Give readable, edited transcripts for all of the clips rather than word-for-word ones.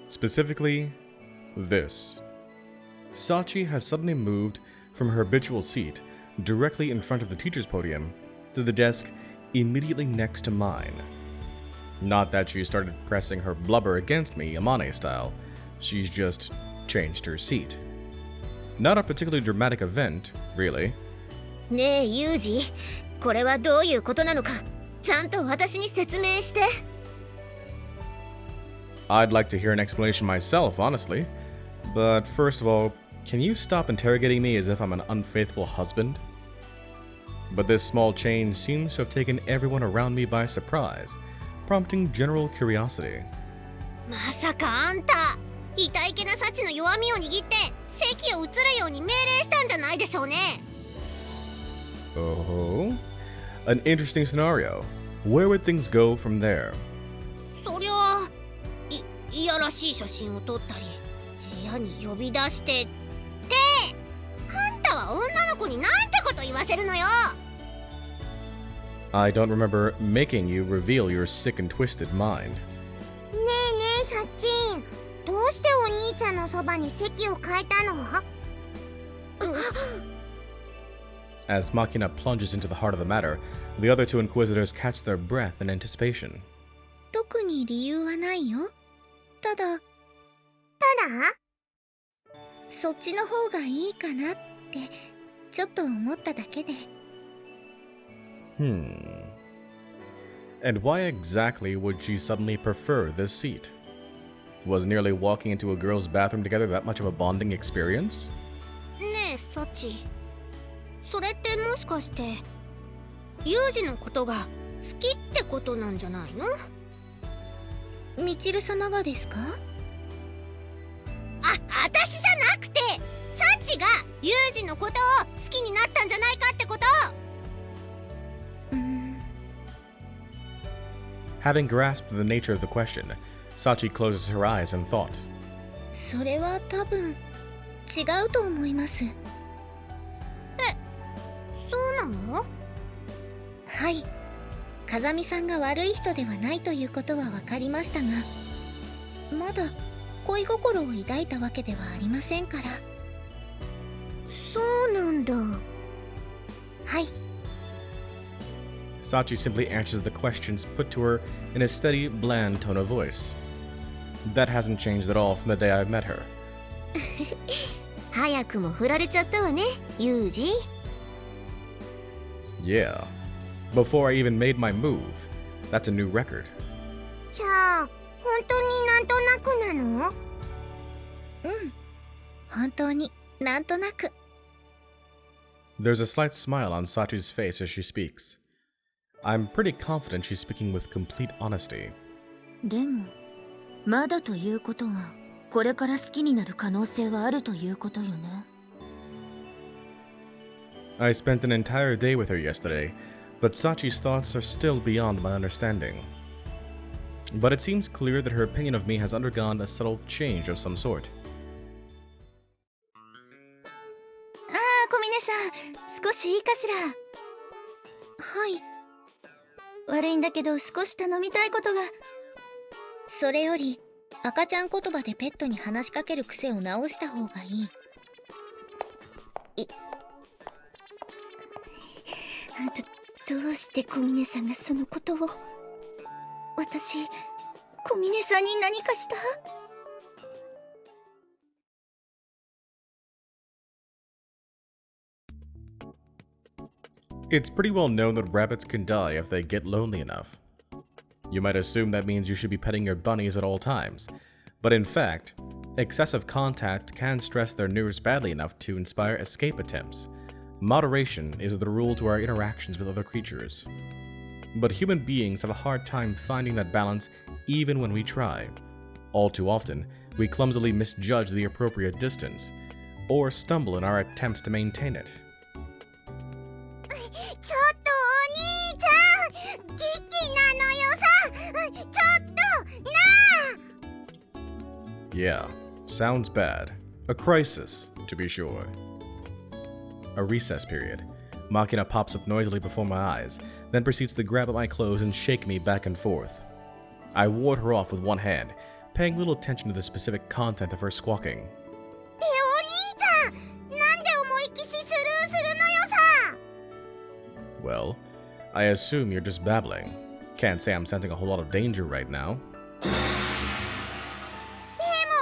Specifically, this. Sachi has suddenly moved from her habitual seat directly in front of the teacher's podium to the desk immediately next to mine. Not that she started pressing her blubber against me, Amane style, she's just changed her seat. Not a particularly dramatic event, really. ねえユージ、これはどういうことなのか、ちゃんと私に説明して。I'd like to hear an explanation myself, honestly. But first of all, can you stop interrogating me as if I'm an unfaithful husband? But this small change seems to have taken everyone around me by surprise, prompting general curiosity. まさかあんた、痛いけなサチの弱みを握って席を移るように命令したんじゃないでしょうね。Oh, an interesting scenario. Where would things go from there? そりゃあ、いやらしい写真を撮ったり、部屋に呼び出してって、あんたは女の子になんてこと言わせるのよ。I don't remember making you reveal your sick and twisted mind. ねえねえサッチン、どうしてお兄ちゃんのそばに席を変えたの？As Machina plunges into the heart of the matter, the other two inquisitors catch their breath in anticipation. 特に理由はないよ。ただそっちの方がいいかなってちょっと思っただけで。And why exactly would she suddenly prefer this seat? Was nearly walking into a girl's bathroom together that much of a bonding experience? ねえサチ、それってもしかしてユージのことが好きってことなんじゃないの？みちる様がですか？私じゃなくてサチがユージのことを好きになったんじゃないかってこと。Having grasped the nature of the question, Sachi closes her eyes in thought. それは多分違うと思います。そうなの？はい、風見さんが悪い人ではないということは分かりましたが、まだ恋心を抱いたわけではありませんから。そうなんだ。はい。Sachi simply answers the questions put to her in a steady, bland tone of voice. That hasn't changed at all from the day I met her. 早くも振られちゃったわね、ユージ。Yeah. Before I even made my move. That's a new record. じゃあ本当になんとなくなの？本当になんとなく。There's a slight smile on Sachi's face as she speaks. I'm pretty confident she's speaking with complete honesty. でもまだということはこれから好きになる可能性はあるということよね。I spent an entire day with her yesterday, but Sachi's thoughts are still beyond my understanding. But it seems clear that her opinion of me has undergone a subtle change of some sort. 小峰さん、少しいいかしら？はい。悪いんだけど少し頼みたいことが。それより赤ちゃん言葉でペットに話しかける癖を直した方がいい。どうして小峰さんがそのことを。私、小峰さんに何かした？ It's pretty well known that rabbits can die if they get lonely enough. You might assume that means you should be petting your bunnies at all times, but in fact, excessive contact can stress their nerves badly enough to inspire escape attempts. Moderation is the rule to our interactions with other creatures. But human beings have a hard time finding that balance even when we try. All too often, we clumsily misjudge the appropriate distance, or stumble in our attempts to maintain it. ちょっとお兄ちゃん、キッキーなのよさ、ちょっとなあ。 Yeah, sounds bad. A crisis, to be sure. A recess period. Machina pops up noisily before my eyes, then proceeds to grab at my clothes and shake me back and forth. I ward her off with one hand, paying little attention to the specific content of her squawking. お兄ちゃん、なんで思いっきしスルーするのよさ。 Well, I assume you're just babbling. Can't say I'm sensing a whole lot of danger right now. でも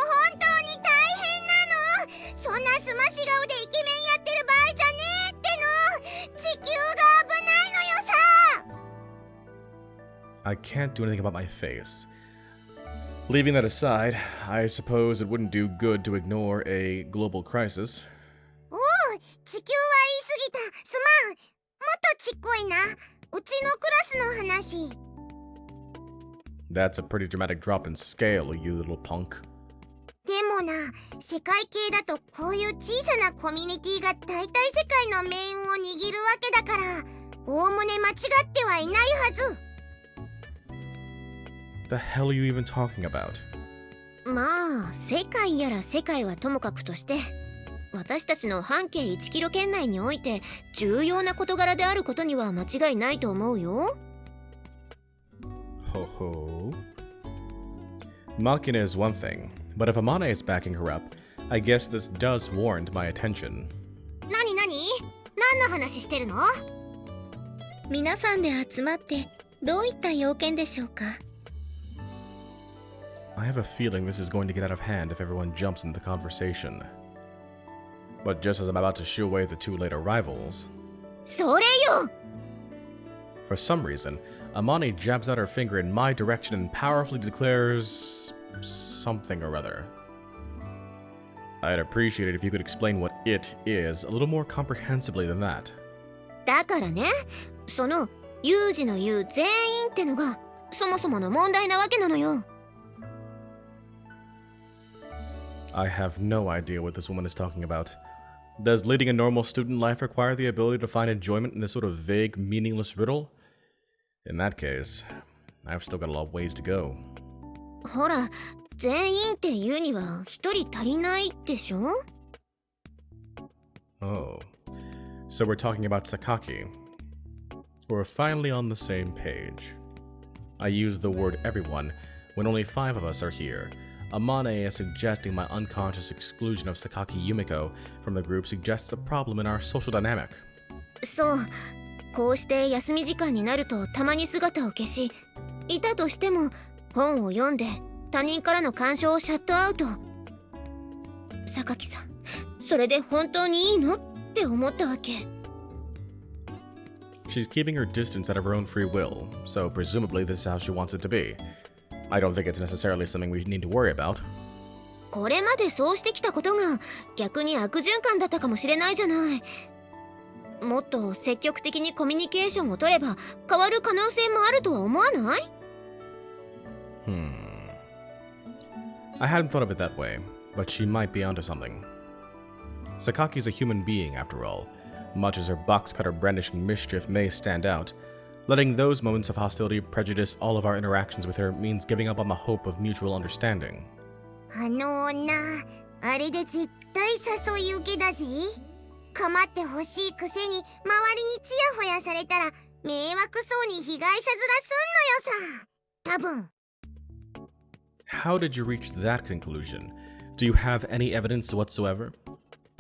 本当に大変なの。そんなすまし顔でイケメンやってる場合じゃねえっての。地球が危ないのよさ。 I can't do anything about my face. Leaving that aside, I suppose it wouldn't do good to ignore a global crisis. おう、地球は言い過ぎた。すまん。もっとちっこいな。うちのクラスの話。 That's a pretty dramatic drop in scale, you little punk. でもな、世界系だとこういう小さなコミュニティが大体世界の命運を握るわけだから、おおむね間違ってはいないはず。 The hell are you even talking about? まあ世界やら世界はともかくとして、私たちの半径1キロ圏内において重要な事柄であることには間違いないと思うよ。 Ho ho. Machina is one thing, but if Amane is backing her up, I guess this does warrant my attention. 何何の話してるの？皆さんで集まってどういった要件でしょうか？ I have a feeling this is going to get out of hand if everyone jumps into the conversation. But just as I'm about to shoo away the two late arrivals, それよ！ for some reason, Amane jabs out her finger in my direction and powerfully declares something or other. I'd appreciate it if you could explain what it is a little more comprehensibly than that. だからね、その有事の言う全員ってのがそもそもの問題なわけなのよ。 I have no idea what this woman is talking about. Does leading a normal student life require the ability to find enjoyment in this sort of vague, meaningless riddle? In that case, I've still got a lot of ways to go. ほら、全員って言うには一人足りないでしょ？ Oh. So we're talking about Sakaki. We're finally on the same page. I use the word everyone when only 5 of us are here. Amane is suggesting my unconscious exclusion of Sakaki Yumiko from the group suggests a problem in our social dynamic. そう、こうして休み時間になるとたまに姿を消し、いたとしても本を読んで他人からの干渉をシャットアウト。榊さん、それで本当にいいのって思ったわけ。 She's keeping her distance out of her own free will, so presumably this is how she wants it to be. I don't think it's necessarily something we need to worry about. これまでそうしてきたことが逆に悪循環だったかもしれないじゃない。もっと積極的にコミュニケーションを取れば変わる可能性もあるとは思わない？ I hadn't thought of it that way, but she might be onto something. Sakaki's a human being, after all. Much as her box cutter brandishing mischief may stand out, letting those moments of hostility prejudice all of our interactions with her means giving up on the hope of mutual understanding. あの女、あれで絶対誘い受けだぜ。構ってほしいくせに周りにチヤホヤされたら迷惑そうに被害者面すんのよさ。多分。 How did you reach that conclusion? Do you have any evidence whatsoever?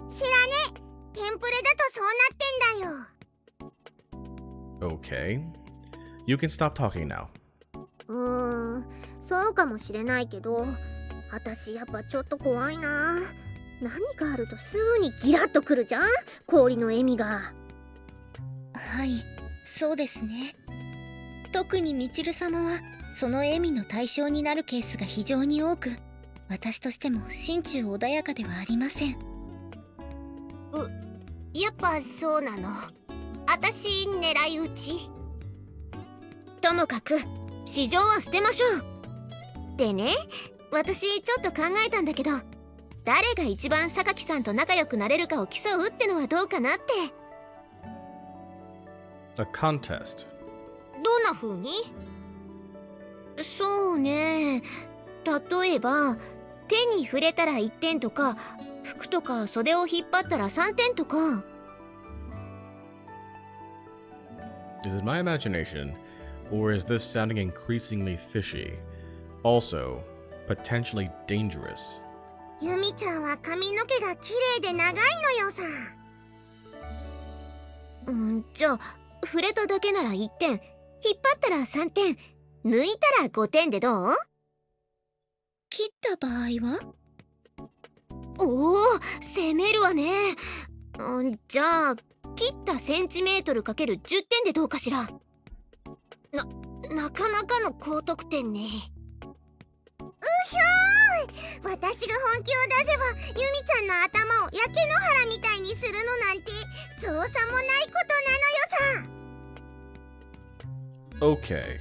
知らねえ。テンプレだとそうなってんだよ。 Okay. You can stop talking now. そうかもしれないけど、私やっぱちょっと怖いな。何かあるとすぐにギラッとくるじゃん、氷の笑みが。はい、そうですね。特にみちる様はその笑みの対象になるケースが非常に多く、私としても心中穏やかではありません。やっぱそうなの。私狙い撃ち。ともかく市場は捨てましょう。でね、私ちょっと考えたんだけど、誰が一番榊さんと仲良くなれるかを競うってのはどうかなって。 A contest. どんな風に？そうね、例えば手に触れたら1点とか、服とか袖を引っ張ったら3点とか。 Is it my imagination, or is this sounding increasingly fishy? Also, potentially dangerous. ユミちゃんは髪の毛が綺麗で長いのよさ。じゃあ触れただけなら1点、引っ張ったら3点、抜いたら5点でどう？切った場合は？おお、攻めるわね。じゃあ切ったセンチメートルかける10点でどうかしら。なかなかの高得点ね。私が本気を出せばユミちゃんの頭を焼け野原みたいにするのなんて造作もないことなのよさ。 Okay,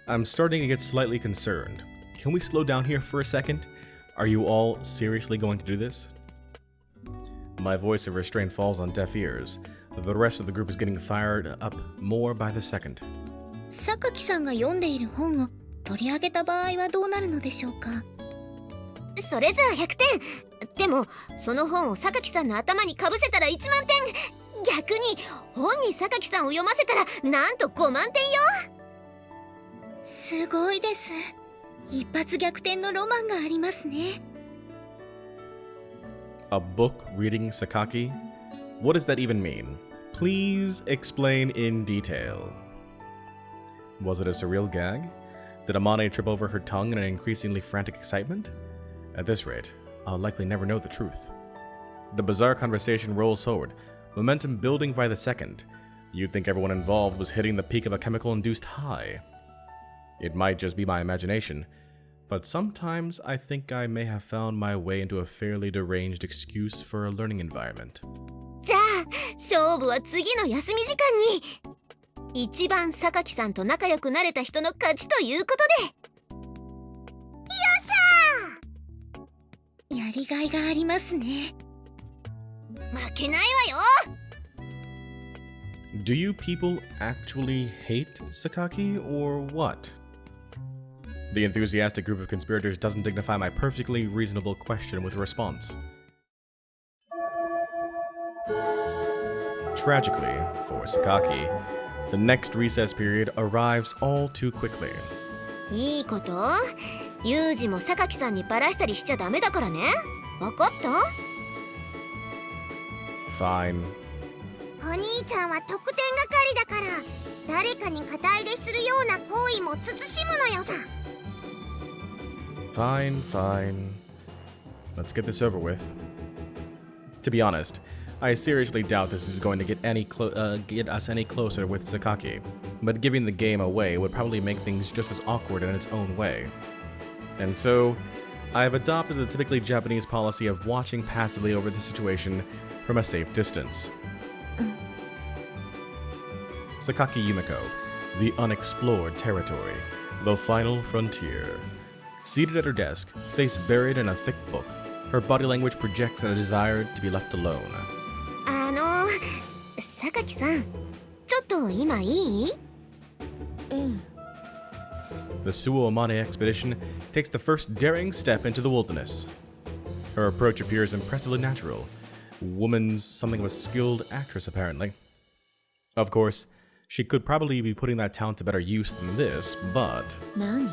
I'm starting to get slightly concerned. Can we slow down here for a second? Are you all seriously going to do this? My voice of restraint falls on deaf ears, though the rest of the group is getting fired up more by the second. 榊さんが読んでいる本を取り上げた場合はどうなるのでしょうか？それじゃあ100点。でもその本を榊さんの頭にかぶせたら1万点。逆に本に榊さんを読ませたらなんと5万点よ。すごいです。一発逆転のロマンがありますね。A book reading Sakaki? What does that even mean? Please explain in detail. Was it a surreal gag? Did Amane trip over her tongue in an increasingly frantic excitement? At this rate, I'll likely never know the truth. The bizarre conversation rolls forward, momentum building by the second. You'd think everyone involved was hitting the peak of a chemical-induced high. It might just be my imagination, but sometimes I think I may have found my way into a fairly deranged excuse for a learning environment. じゃあ勝負は次の休み時間に。一番榊さんと仲良くなれた人の勝ちということで。やりがいがありますね。負けないわよ。 Do you people actually hate Sakaki, or what? The enthusiastic group of conspirators doesn't dignify my perfectly reasonable question with a response. Tragically, for Sakaki, the next recess period arrives all too quickly. いいこと？ユージも榊さんにバラしたりしちゃダメだからね。わかった？ Fine. お兄ちゃんは得点係だから誰かに肩入れするような行為も慎むのよさ。 Fine, fine. Let's get this over with. To be honest, I seriously doubt this is going to get us any closer with Sakaki, but giving the game away would probably make things just as awkward in its own way. And so, I have adopted the typically Japanese policy of watching passively over the situation from a safe distance. Sakaki Yumiko, the unexplored territory, the final frontier. Seated at her desk, face buried in a thick book, her body language projects a desire to be left alone. 榊さん、ちょっと今いい？ The Suo Amane expedition takes the first daring step into the wilderness. Her approach appears impressively natural. Woman's something of a skilled actress, apparently. Of course, she could probably be putting that talent to better use than this, but... 何？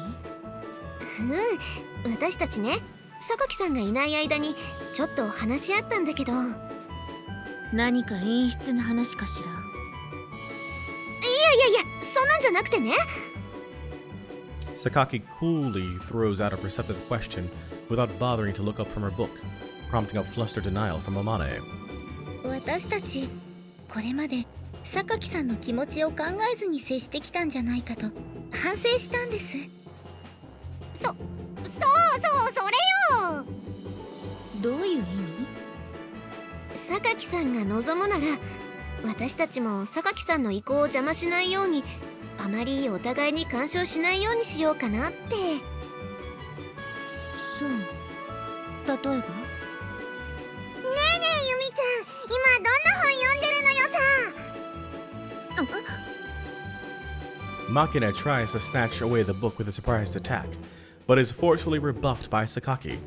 私たちね、榊さんがいない間にちょっと話し合ったんだけど。何か演出の話かしら？いや、そんなんじゃなくてね。Sakaki coolly throws out a perceptive question without bothering to look up from her book, prompting a flustered denial from Amane. 私たちこれまで榊さんの気持ちを考えずに接してきたんじゃないかと反省したんです。そうそれよ。どういう意味？榊さんが望むなら、私たちも榊さんの意向を邪魔しないように、あまりお互いに干渉しないようにしようかなって。そう。例えば？ねえねえユミちゃん、今どんな本読んでるのよさ。Makina tries to snatch away the book with a surprised attack, but is forcefully rebuffed by Sakaki,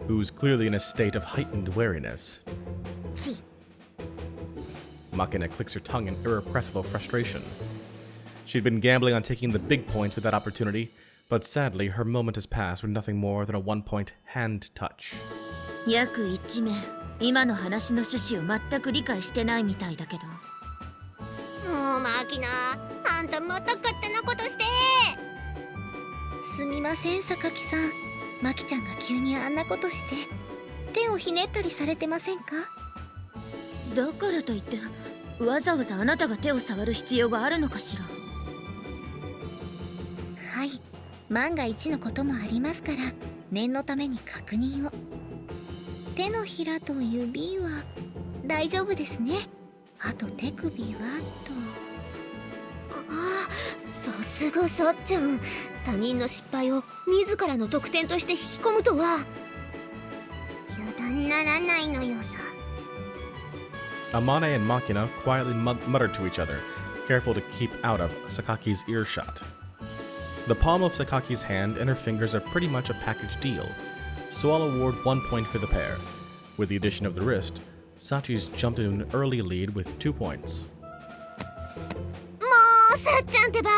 who's clearly in a state of heightened wariness. Makina clicks her tongue in irrepressible frustration. She'd been gambling on taking the big points with that opportunity, But sadly, her moment has passed with nothing more than a 1-point hand touch. 約1名今の話の趣旨を全く理解してないみたいだけど。もうマキナ、あんたまた勝手なことして。すみません榊さん、マキちゃんが急にあんなことして手をひねったりされてませんか？だからといってわざわざあなたが手を触る必要があるのかしら。はい、万が一のこともありますから念のために確認を。手のひらと指は大丈夫ですね。あと手首はと。ああ、さすがさっちゃん。他人の失敗を自らの得点として引き込むとは。油断ならないのよさ。Amane and Makina quietly mutter to each other, careful to keep out of Sakaki's earshot. The palm of Sakaki's hand and her fingers are pretty much a package deal, so I'll award 1 point for the pair. With the addition of the wrist, Sachi's jumped into an early lead with 2 points. もうさっちゃんってば、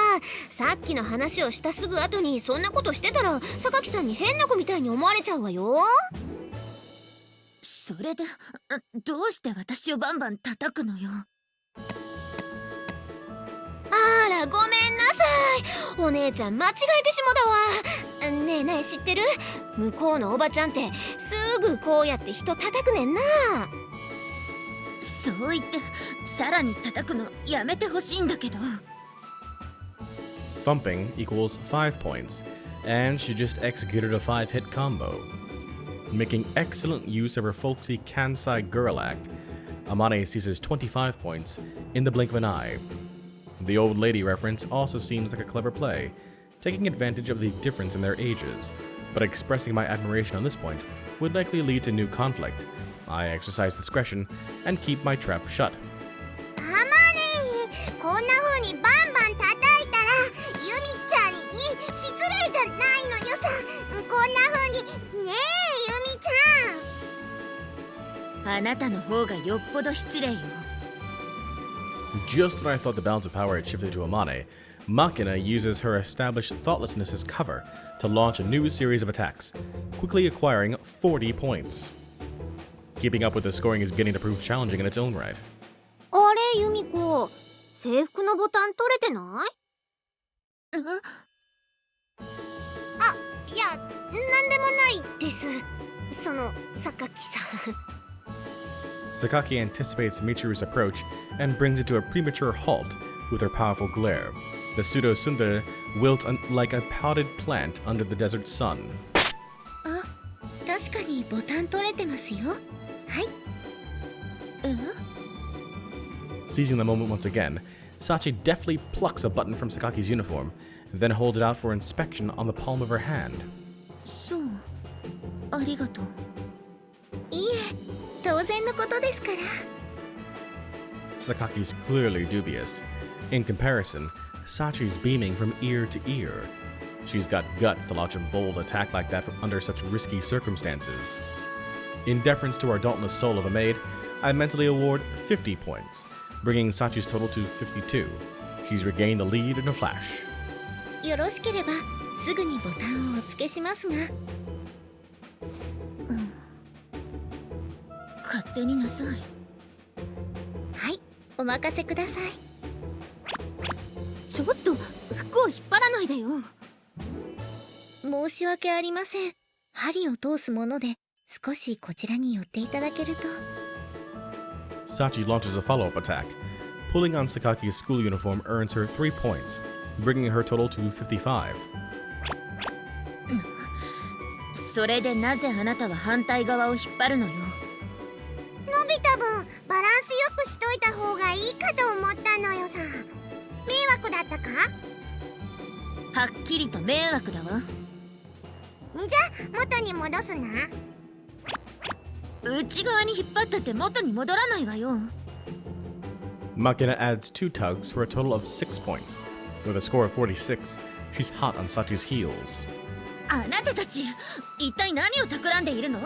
さっきの話をしたすぐ後にそんなことしてたら榊さんに変な子みたいに思われちゃうわよ。それでどうして私をバンバン叩くのよ。あらごめんなさい、お姉ちゃん間違えてしもだわ。ねえねえ知ってる？向こうのおばちゃんってすぐこうやって人叩くねんな。そう言ってさらに叩くのやめてほしいんだけど。Thumping equals 5 points, and she just executed a 5-hit combo. Making excellent use of her folksy Kansai girl act, Amane seizes 25 points in the blink of an eye. The old lady reference also seems like a clever play, taking advantage of the difference in their ages, but expressing my admiration on this point would likely lead to new conflict. I exercise discretion and keep my trap shut. あまね、こんな風にバンバン叩いたらユミちゃんに失礼じゃないのよさ。こんな風にねえユミちゃん。あなたの方がよっぽど失礼よ。Just when I thought the balance of power had shifted to Amane, Makina uses her established thoughtlessness as cover to launch a new series of attacks, quickly acquiring 40 points. Keeping up with the scoring is beginning to prove challenging in its own right. あれユミコ、制服のボタン取れてない？あ、いや、なんでもないです。その榊さん。Sakaki anticipates Michiru's approach and brings it to a premature halt with her powerful glare. The pseudo-tsundere wilt like a potted plant under the desert sun. あ、確かにボタン取れてますよ。はい。Seizing the moment once again, Sachi deftly plucks a button from Sakaki's uniform, then holds it out for inspection on the palm of her hand. そう、ありがとう。いえ、当然のことですから。Sakaki's clearly dubious. In comparison, Sachi's beaming from ear to ear. She's got guts to launch a bold attack like that under such risky circumstances. In deference to our dauntless soul of a maid, I mentally award 50 points, bringing Sachi's total to 52. She's regained the lead in a flash. よろしければすぐにボタンをお付けしますが。勝手になさい。はい、お任せください。ちょっと服を引っ張らないでよ。申し訳ありません。針を通すもので少しこちらに寄っていただけると。Sachi launches a follow-up attack. Pulling on Sakaki's school uniform earns her 3 points, bringing her total to 55. それでなぜあなたは反対側を引っ張るのよ。のび太分、バランスよくしといた方がいいかと思ったのよさ。迷惑だったか？はっきりと迷惑だわ。じゃあ元に戻すな。内側に引っ張ったって元に戻らないわよ。Makina adds 2 tugs for a total of 6 points. With a score of 46, she's hot on Sachi's heels. あなたたち、一体何を企んでいるの？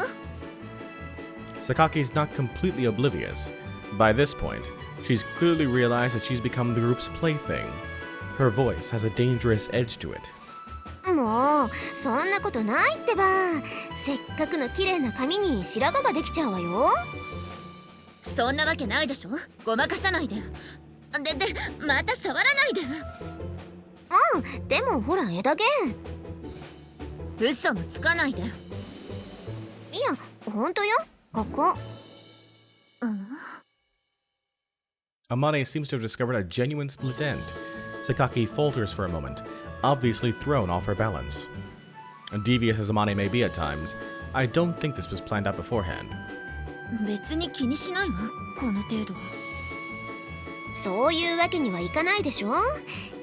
Sakaki's not completely oblivious. By this point, she's clearly realized that she's become the group's plaything. Her voice has a dangerous edge to it. ももうそんなことないってば。せっかくの綺麗な髪に白髪ができちゃうわよ。そんなわけないでしょ。ごまかさないで。また触らないで。でもほら枝毛。嘘もつかないで。いやほんとよ、ここ。Amane seems to have discovered a genuine split end. Sakaki falters for a moment, obviously thrown off her balance. Devious as Amane may be at times, I don't think this was planned out beforehand. 別に気にしないわ、この程度は。そういうわけにはいかないでしょ。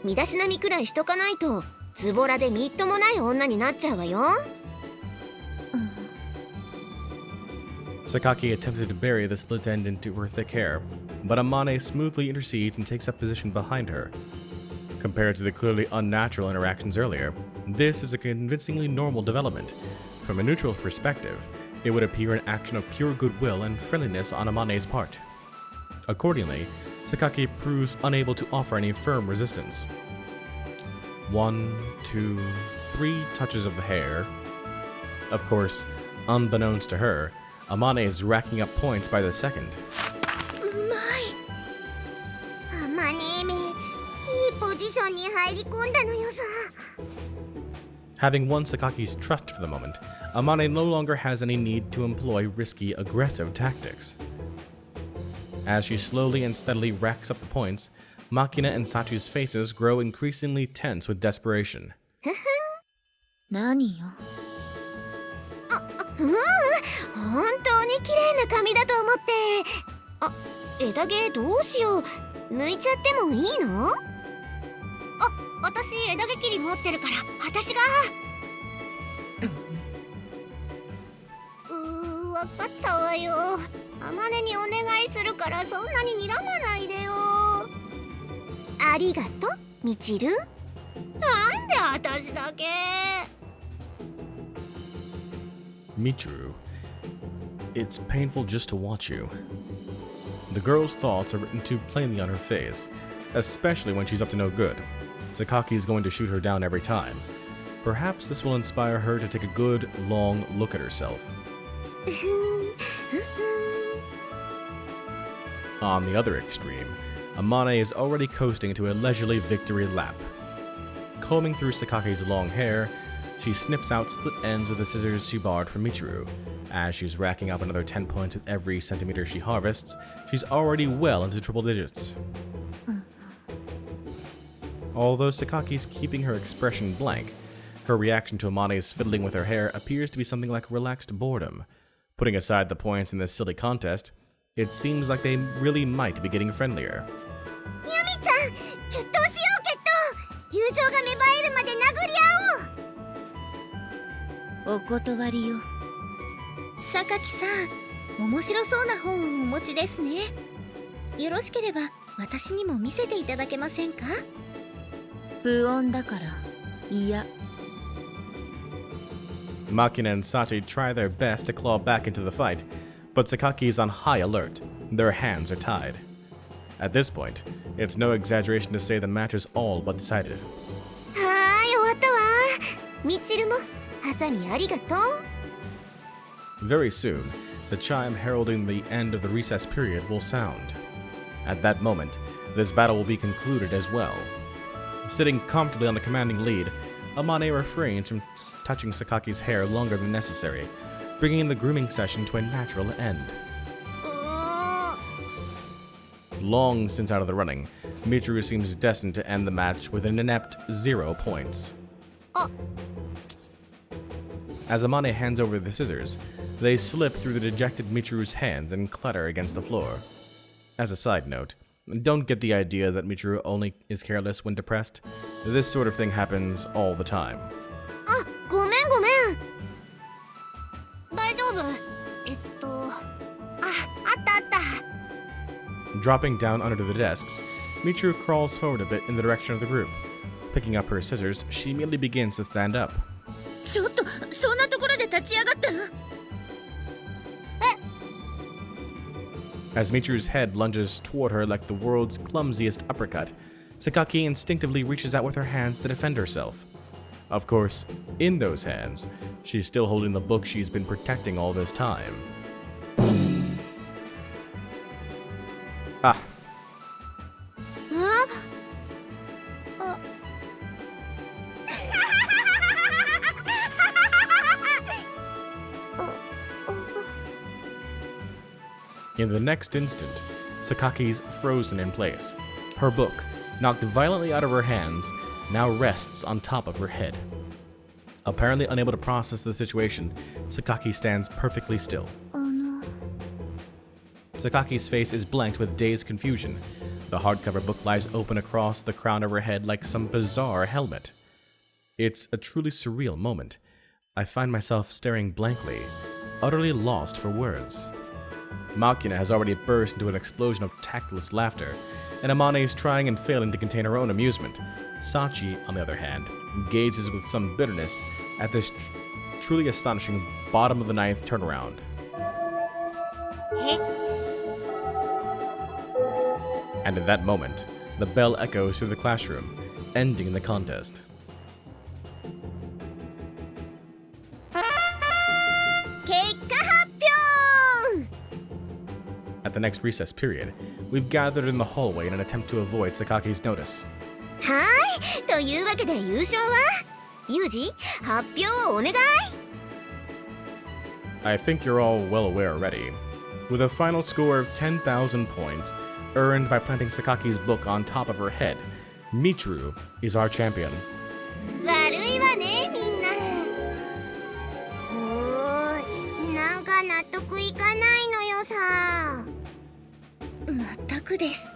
身だしなみくらいしとかないとズボラでみっともない女になっちゃうわよ。Sakaki attempted to bury the split end into her thick hair, but Amane smoothly intercedes and takes up position behind her. Compared to the clearly unnatural interactions earlier, this is a convincingly normal development. From a neutral perspective, it would appear an action of pure goodwill and friendliness on Amane's part. Accordingly, Sakaki proves unable to offer any firm resistance. 1, 2, 3 touches of the hair. Of course, unbeknownst to her, Amane is racking up points by the second. あまねえめ、いいポジションに入り込んだのよさ。 Having won Sakaki's trust for the moment, Amane no longer has any need to employ risky, aggressive tactics. As she slowly and steadily racks up the points, Makina and Sachi's faces grow increasingly tense with desperation. 何よ。本当に綺麗な髪だと思って。枝毛どうしよう。抜いちゃってもいいの？私枝毛切り持ってるから、私が。わかったわよ。あまねにお願いするからそんなに睨まないでよ。ありがとう、みちる。なんで私だけ。 Michiru, it's painful just to watch you. The girl's thoughts are written too plainly on her face, especially when she's up to no good. Sakaki is going to shoot her down every time. Perhaps this will inspire her to take a good, long look at herself. On the other extreme, Amane is already coasting to a leisurely victory lap. Combing through Sakaki's long hair, she snips out split ends with the scissors she borrowed from Michiru. As she's racking up another 10 points with every centimeter she harvests, she's already well into triple digits. Although Sakaki's keeping her expression blank, her reaction to Amane's fiddling with her hair appears to be something like relaxed boredom. Putting aside the points in this silly contest, it seems like they really might be getting friendlier. ユミちゃん、決闘しよう決闘。友情が芽生えるまで殴り合おう。お断りよ。榊さん、面白そうな本をお持ちですね。よろしければ私にも見せていただけませんか？不穏だから、いや。 Makina and Sachi try their best to claw back into the fight, but Sakaki is on high alert. Their hands are tied. At this point, it's no exaggeration to say the match is all but decided. はーい、終わったわ。みちるもハサミありがとう。 Very soon, the chime heralding the end of the recess period will sound. At that moment, this battle will be concluded as well. Sitting comfortably on the commanding lead, Amane refrains from touching Sakaki's hair longer than necessary, bringing the grooming session to a natural end. Long since out of the running, Michiru seems destined to end the match with an inept 0 points. As Amane hands over the scissors, they slip through the dejected Michiru's hands and clatter against the floor. As a side note, don't get the idea that Michiru only is careless when depressed. This sort of thing happens all the time. ごめんごめん。大丈夫。あったあった。 Dropping down under the desks, Michiru crawls forward a bit in the direction of the group. Picking up her scissors, she immediately begins to stand up. ちょっと、そんなところで立ち上がったのAs Michiru's head lunges toward her like the world's clumsiest uppercut, Sakaki instinctively reaches out with her hands to defend herself. Of course, in those hands, she's still holding the book she's been protecting all this time. Ah, あ in the next instant, Sakaki's frozen in place. Her book, knocked violently out of her hands, now rests on top of her head. Apparently unable to process the situation, Sakaki stands perfectly still. あの Sakaki's face is blanked with dazed confusion. The hardcover book lies open across the crown of her head like some bizarre helmet. It's a truly surreal moment. I find myself staring blankly, utterly lost for words. Makina has already burst into an explosion of tactless laughter, and Amane is trying and failing to contain her own amusement. Sachi, on the other hand, gazes with some bitterness at this truly astonishing bottom of the ninth turnaround. え And in that moment, the bell echoes through the classroom, ending the contest. 結果発表 At the next recess period, we've gathered in the hallway in an attempt to avoid Sakaki's notice. はーいというわけで優勝はユージ発表をお願い I think you're all well aware already. With a final score of 10,000 points, earned by planting Sakaki's book on top of her head, Michiru is our champion. 悪いわねみんななんか納得いかないのよさ。全くです。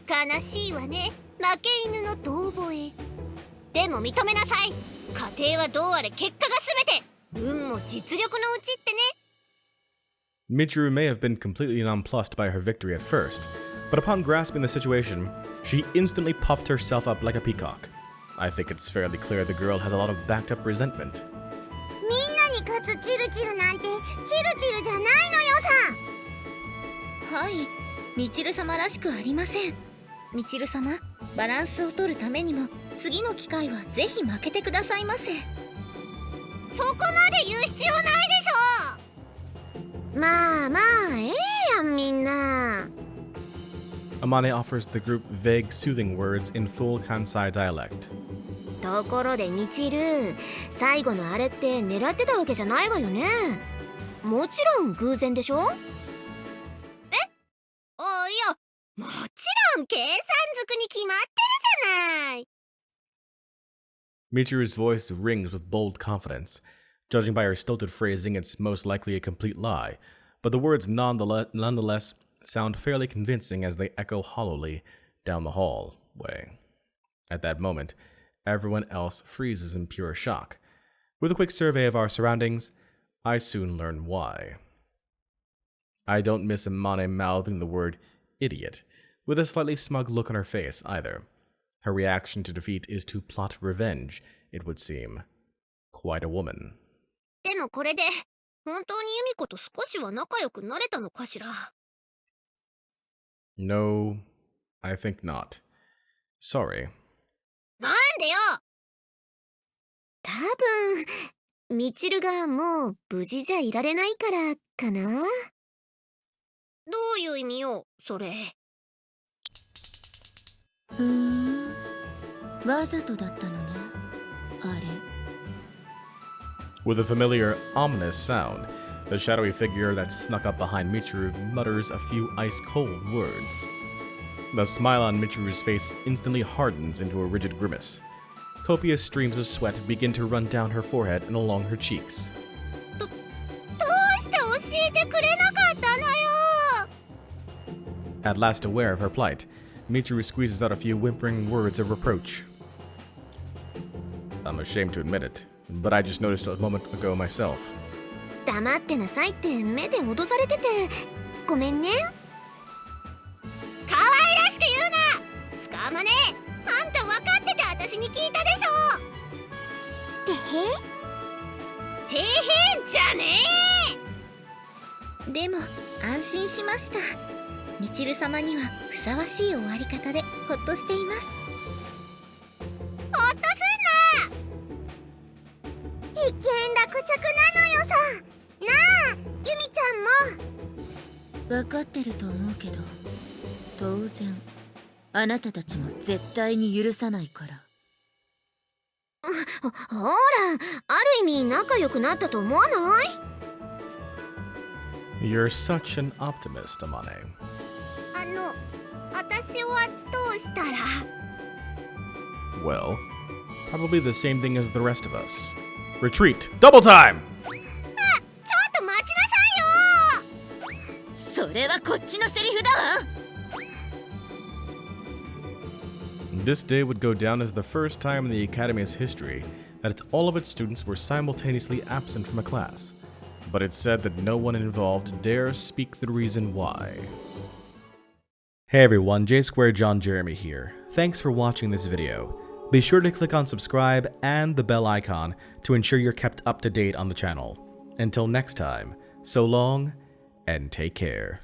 悲しいわね負け犬の遠吠えでも認めなさい家庭はどうあれ結果が全て運も実力のうちってね Michiru may have been completely nonplussed by her victory at first, but upon grasping the situation, she instantly puffed herself up like a peacock. I think it's fairly clear the girl has a lot of backed up resentment. みんなに勝つチルチルなんてチルチルじゃないのよさ。はい、みちる様らしくありません。みちる様、バランスを取るためにも次の機会はぜひ負けてくださいませ。そこまで言う必要ないでしょまあまあええやんみんな Amane offers the group vague, soothing words in full Kansai dialect. ところでみちる最後のあれって狙ってたわけじゃないわよねもちろん偶然でしょえあいやもちろん計算づくに決まってるじゃない Michiru's voice rings with bold confidence. Judging by her stilted phrasing, it's most likely a complete lie, but the words nonetheless sound fairly convincing as they echo hollowly down the hallway. At that moment, everyone else freezes in pure shock. With a quick survey of our surroundings, I soon learn why. I don't miss Amane mouthing the word idiot, with a slightly smug look on her face either. Her reaction to defeat is to plot revenge, it would seem. Quite a woman. でもこれで本当にユミコと少しは仲良くなれたのかしら No, I think not. Sorry. なんでよ多分みちるがもう無事じゃいられないからかなどういう意味よそれふーん、わざとだったのね、あれ。With a familiar, ominous sound, the shadowy figure that snuck up behind Michiru mutters a few ice-cold words. The smile on Michiru's face instantly hardens into a rigid grimace. Copious streams of sweat begin to run down her forehead and along her cheeks. どうして教えてくれなかったのよ At last aware of her plight, Michiru squeezes out a few whimpering words of reproach. I'm ashamed to admit it, but I just noticed a moment ago myself. 黙ってなさいって目で脅されててごめんね可愛らしく言うなつかまねあんた分かってて私に聞いたでしょてへんじゃねでも安心しました。みちる様にはふさわしい終わり方でほっとしています。ほっとすんな分かってると思うけど、当然あなたたちも絶対に許さないから。ほら、ある意味仲良くなったと思わない？ You're such an optimist, Amane. 私はどうしたら？ Well, probably the same thing as the rest of us. Retreat! Double time! ちょっと待ちなさいよ。それはこっちのセリフだわ。 This day would go down as the first time in the Academy's history that all of its students were simultaneously absent from a class, but it's said that no one involved dares speak the reason why. Hey everyone, J Square John Jeremy here. Thanks for watching this video. Be sure to click on subscribe and the bell icon to ensure you're kept up to date on the channel. Until next time, so long and take care.